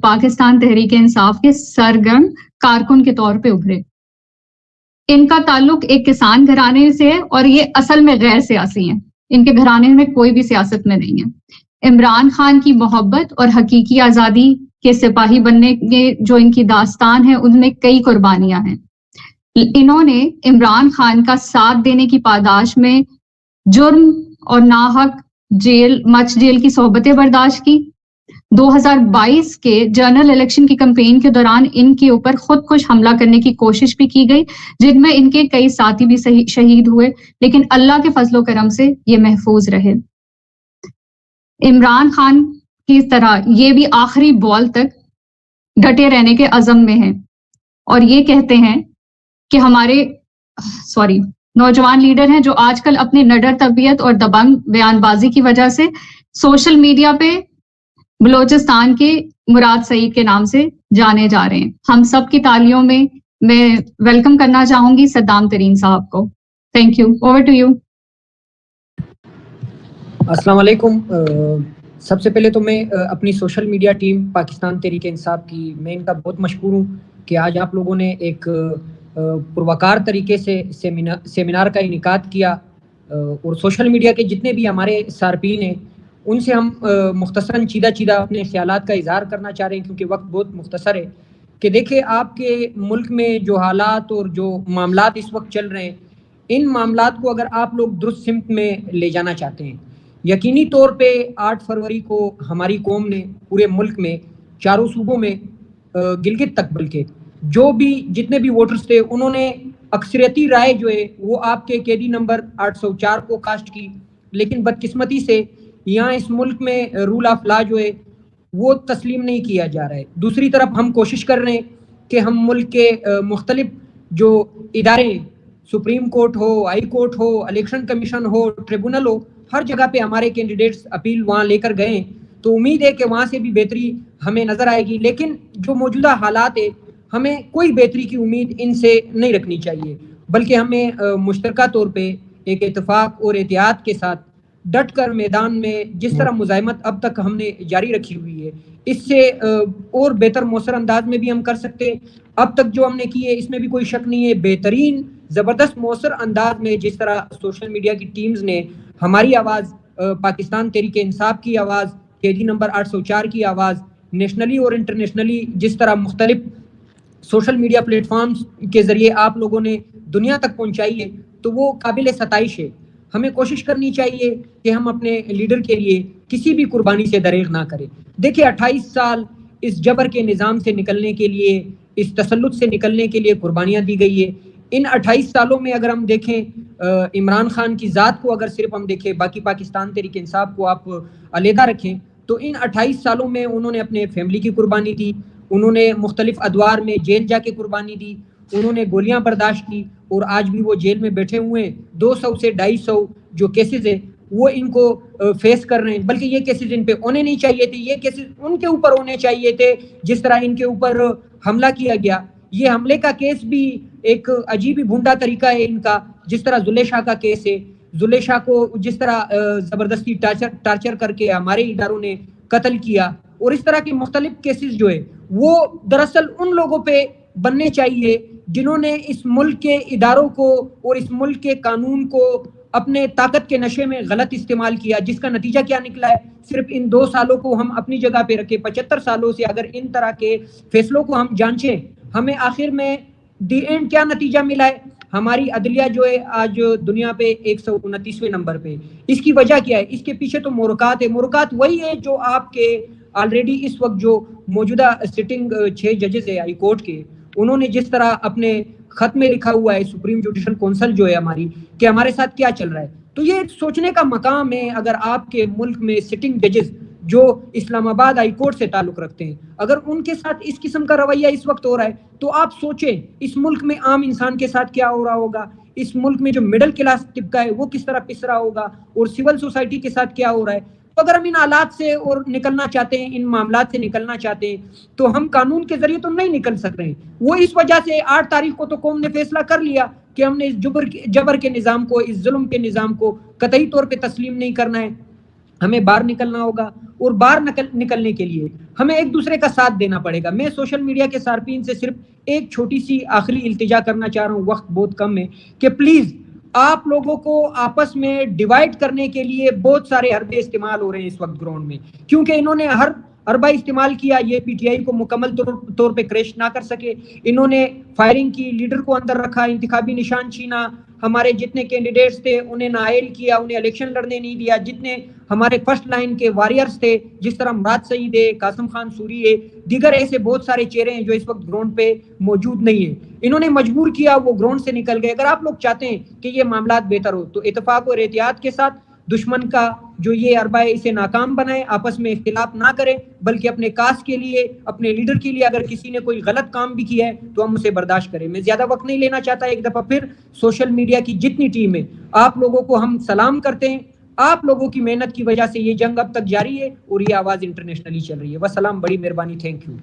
پاکستان تحریک انصاف کے سرگرم کارکن کے طور پہ ابھرے۔ ان کا تعلق ایک کسان گھرانے سے ہے اور یہ اصل میں غیر سیاسی ہیں، ان کے گھرانے میں کوئی بھی سیاست میں نہیں ہے۔ عمران خان کی محبت اور حقیقی آزادی کے سپاہی بننے کے جو ان کی داستان ہے ان میں کئی قربانیاں ہیں۔ انہوں نے عمران خان کا ساتھ دینے کی پاداش میں جرم اور ناحق جیل کی صحبتیں برداشت کی۔ 2022 کے جنرل الیکشن کی کمپین کے دوران ان کے اوپر خود کش حملہ کرنے کی کوشش بھی کی گئی، جن میں ان کے کئی ساتھی بھی شہید ہوئے، لیکن اللہ کے فضل و کرم سے یہ محفوظ رہے۔ عمران خان کی طرح یہ بھی آخری بال تک ڈٹے رہنے کے عزم میں ہیں اور یہ کہتے ہیں کہ ہمارے نوجوان لیڈر ہیں جو آج کل اپنی نڈر طبیعت اور دبنگ بیان بازی کی وجہ سے سوشل میڈیا پہ بلوچستان کے مراد سعید کے نام سے جانے جا رہے ہیں۔ ہم سب کی تالیوں میں ویلکم کرنا چاہوں گی صدام ترین صاحب کو۔ Thank you, over to you. السلام علیکم۔ سب سے پہلے تو میں اپنی social media team Pakistan Tehreek Insaf کی میں ان کا بہت مشکور ہوں کہ آج آپ لوگوں نے ایک پروکار طریقے سے سیمینار کا انعقاد کیا، اور سوشل میڈیا کے جتنے بھی ہمارے صارفین ہیں ان سے ہم مختصراً چیدہ اپنے خیالات کا اظہار کرنا چاہ رہے ہیں، کیونکہ وقت بہت مختصر ہے۔ کہ دیکھیں آپ کے ملک میں جو حالات اور جو معاملات اس وقت چل رہے ہیں، ان معاملات کو اگر آپ لوگ درست سمت میں لے جانا چاہتے ہیں، یقینی طور پہ 8 فروری کو ہماری قوم نے پورے ملک میں چاروں صوبوں میں گلگت تک بلکہ جو بھی جتنے بھی ووٹرز تھے انہوں نے اکثریتی رائے جو ہے وہ آپ کے قیدی نمبر 804 کو کاسٹ کی، لیکن بدقسمتی سے یہاں اس ملک میں رول آف لا جو ہے وہ تسلیم نہیں کیا جا رہا ہے۔ دوسری طرف ہم کوشش کر رہے ہیں کہ ہم ملک کے مختلف جو ادارے ہیں، سپریم کورٹ ہو، ہائی کورٹ ہو، الیکشن کمیشن ہو، ٹریبونل ہو، ہر جگہ پہ ہمارے کینڈیڈیٹس اپیل وہاں لے کر گئے ہیں، تو امید ہے کہ وہاں سے بھی بہتری ہمیں نظر آئے گی۔ لیکن جو موجودہ حالات ہے ہمیں کوئی بہتری کی امید ان سے نہیں رکھنی چاہیے، بلکہ ہمیں مشترکہ طور پہ ایک اتفاق اور احتیاط کے ساتھ ڈٹ کر میدان میں جس طرح مزاحمت اب تک ہم نے جاری رکھی ہوئی ہے اس سے اور بہتر مؤثر انداز میں بھی ہم کر سکتے ہیں۔ اب تک جو ہم نے کی ہے اس میں بھی کوئی شک نہیں ہے، بہترین زبردست مؤثر انداز میں جس طرح سوشل میڈیا کی ٹیمز نے ہماری آواز، پاکستان تحریک انصاف کی آواز، قیدی نمبر 804 کی آواز نیشنلی اور انٹرنیشنلی جس طرح مختلف سوشل میڈیا پلیٹ فارمز کے ذریعے آپ لوگوں نے دنیا تک پہنچائی ہے، تو وہ قابل ستائش ہے۔ ہمیں کوشش کرنی چاہیے کہ ہم اپنے لیڈر کے لیے کسی بھی قربانی سے دریغ نہ کریں۔ دیکھیں 28 سال اس جبر کے نظام سے نکلنے کے لیے، اس تسلط سے نکلنے کے لیے قربانیاں دی گئی ہے۔ ان 28 سالوں میں اگر ہم دیکھیں عمران خان کی ذات کو اگر صرف ہم دیکھیں، باقی پاکستان تحریک انصاف کو آپ علیحدہ رکھیں، تو ان 28 سالوں میں انہوں نے اپنے فیملی کی قربانی دی، انہوں نے مختلف ادوار میں جیل جا کے قربانی دی، انہوں نے گولیاں برداشت کی، اور آج بھی وہ جیل میں بیٹھے ہوئے ہیں۔ 200 سے 250 جو کیسز ہیں وہ ان کو فیس کر رہے ہیں، بلکہ یہ کیسز ان پہ ہونے نہیں چاہیے تھے، یہ کیسز ان کے اوپر ہونے چاہیے تھے جس طرح ان کے اوپر حملہ کیا گیا۔ یہ حملے کا کیس بھی ایک عجیب ہی بھونڈا طریقہ ہے ان کا، جس طرح زلیخا کا کیس ہے، زلیخا کو جس طرح زبردستی ٹارچر کر کے ہمارے اداروں نے قتل کیا، اور اس طرح کے مختلف کیسز جو ہے وہ دراصل ان لوگوں پہ بننے چاہیے جنہوں نے اس ملک کے اداروں کو اور اس ملک کے قانون کو اپنے طاقت کے نشے میں غلط استعمال کیا، جس کا نتیجہ کیا نکلا ہے۔ صرف ان 2 سالوں کو ہم اپنی جگہ پہ رکھے، 75 سالوں سے اگر ان طرح کے فیصلوں کو ہم جانچیں، ہمیں آخر میں دی اینڈ کیا نتیجہ ملا ہے؟ ہماری عدلیہ جو ہے آج دنیا پہ 129ویں نمبر پہ۔ اس کی وجہ کیا ہے؟ اس کے پیچھے تو محرکات ہے، محرکات وہی ہے جو آپ کے آلریڈی اس وقت جو موجودہ سٹنگ 6 ججز ہے ہائی کورٹ کے، انہوں نے جس طرح اپنے خط میں لکھا ہوا ہے سپریم جوڈیشل کونسل جو ہے ہماری، کہ ہمارے ساتھ کیا چل رہا ہے۔ تو یہ سوچنے کا مقام ہے، اگر آپ کے ملک میں سٹنگ ججز جو اسلام آباد ہائی کورٹ سے تعلق رکھتے ہیں، اگر ان کے ساتھ اس قسم کا رویہ اس وقت ہو رہا ہے، تو آپ سوچیں اس ملک میں عام انسان کے ساتھ کیا ہو رہا ہوگا، اس ملک میں جو مڈل کلاس طبقہ ہے وہ کس طرح پس رہا ہوگا، اور سول سوسائٹی کے ساتھ کیا ہو رہا ہے۔ تو اگر ہم ان حالات سے اور نکلنا چاہتے ہیں، ان معاملات سے نکلنا چاہتے ہیں، تو ہم قانون کے ذریعے تو نہیں نکل سک رہے ہیں۔ وہ اس وجہ سے 8 تاریخ کو تو قوم نے فیصلہ کر لیا کہ ہم نے اس جبر کے نظام کو، اس ظلم کے نظام کو قطعی طور پہ تسلیم نہیں کرنا ہے۔ ہمیں باہر نکلنا ہوگا اور باہر نکلنے کے لیے ہمیں ایک دوسرے کا ساتھ دینا پڑے گا. میں سوشل میڈیا کے صارفین سے صرف ایک چھوٹی سی آخری التجا کرنا چاہ رہا ہوں, وقت بہت کم ہے, کہ پلیز آپ لوگوں کو آپس میں ڈیوائڈ کرنے کے لیے بہت سارے حربے استعمال ہو رہے ہیں اس وقت گراؤنڈ میں, کیونکہ انہوں نے ہر حربہ استعمال کیا, یہ پی ٹی آئی کو مکمل طور پہ کریش نہ کر سکے. انہوں نے فائرنگ کی, لیڈر کو اندر رکھا, انتخابی نشان چھینا, ہمارے جتنے کینڈیڈیٹس تھے انہیں نااہل کیا, انہیں الیکشن لڑنے نہیں دیا. جتنے ہمارے فرسٹ لائن کے وارئرز تھے, جس طرح مراد سعید ہے, قاسم خان سوری ہے, دیگر ایسے بہت سارے چہرے ہیں جو اس وقت گراؤنڈ پہ موجود نہیں ہیں, انہوں نے مجبور کیا, وہ گراؤنڈ سے نکل گئے. اگر آپ لوگ چاہتے ہیں کہ یہ معاملات بہتر ہو تو اتفاق اور احتیاط کے ساتھ دشمن کا جو یہ حربہ ہے اسے ناکام بنائیں, آپس میں اختلاف نہ کریں, بلکہ اپنے کاز کے لیے, اپنے لیڈر کے لیے اگر کسی نے کوئی غلط کام بھی کیا ہے تو ہم اسے برداشت کریں. میں زیادہ وقت نہیں لینا چاہتا, ایک دفعہ پھر سوشل میڈیا کی جتنی ٹیم ہے آپ لوگوں کو ہم سلام کرتے ہیں. آپ لوگوں کی محنت کی وجہ سے یہ جنگ اب تک جاری ہے اور یہ آواز انٹرنیشنلی چل رہی ہے. والسلام, بڑی مہربانی, تھینک یو.